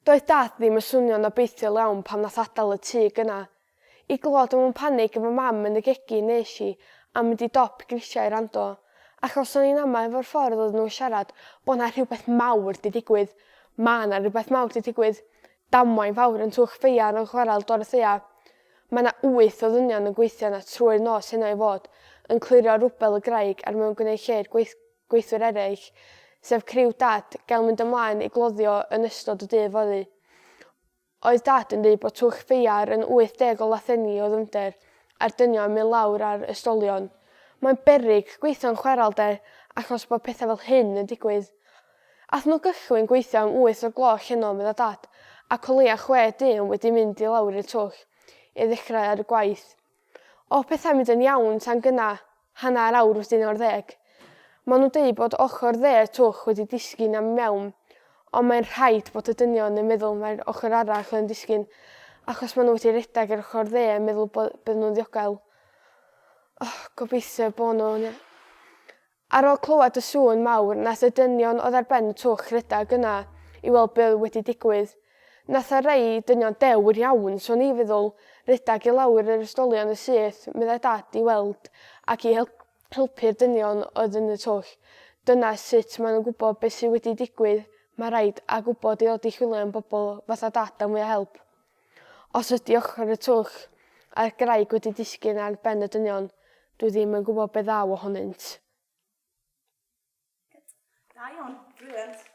Doedd dad ddim yn swnio'n obeithiol iawn pam nath adael y tŷ gyna. I glod am yn panig efo mam yn y gegi nes i a mynd i dop grisiau i rando. Achos o'n i'n ama efo'r ffordd oedd nhw'n siarad bod na rhywbeth mawr di digwydd. Ma' na rhywbeth mawr di digwydd. Damwain fawr yn twch ffeiar yn chwarel Dorothea. Mae na 8 o ddynion yn gweithio na trwy'r nos hynny i fod yn clirio rwbel y graig ar mewn gwneud lle'r gweithwyr eraill, sef criw dad gael mynd ymlaen i gloddio yn ystod y dydd foddi. Oedd dad yn dweud bod twch ffeiar yn 80 o lathenni o ddyfnder a'r dynion mynd lawr ar ystolion. Mae'n beryg gweithio'n chwarel de achos bod pethau fel hyn yn digwydd. Ath nhw gychwyn gweithio am 8 o'r gloch heno medda dad ac o leia 6 dyn wedi mynd i lawr i'r twch i ddechrau ar y gwaith. O pethau mynd yn iawn tan gyna hanner awr wedi 11. Maen nhw'n dweud bod ochr dde twch wedi disgyn am mewn, ond mae'n rhaid bod y dynion yn meddwl mae'r ochr arall yn disgyn achos maen nhw wedi redeg ar ochr dde yn meddwl bydd nhw'n ddiogel. Gobeithio bod nhw. Ar ôl clywed y sŵn mawr, nath y dynion oedd ar ben y twch redeg yna i weld beth wedi digwydd. Nath a rei dynion dewr iawn, so ni feddwl redeg i lawr yr ystolion y syth, meddai dad i weld ac i helpu'r dynion oedd yn y twll. Dyna sut maen nhw'n gwybod beth sydd wedi digwydd. Mae rhaid a gwybod i ddod i chwilio am bobl fatha dad am mwy o help. Os ydy ochr y twll a'r graig wedi disgyn ar ben y dynion, dwi ddim yn gwybod beth ddaw ohonynt. Da iawn, brilliant.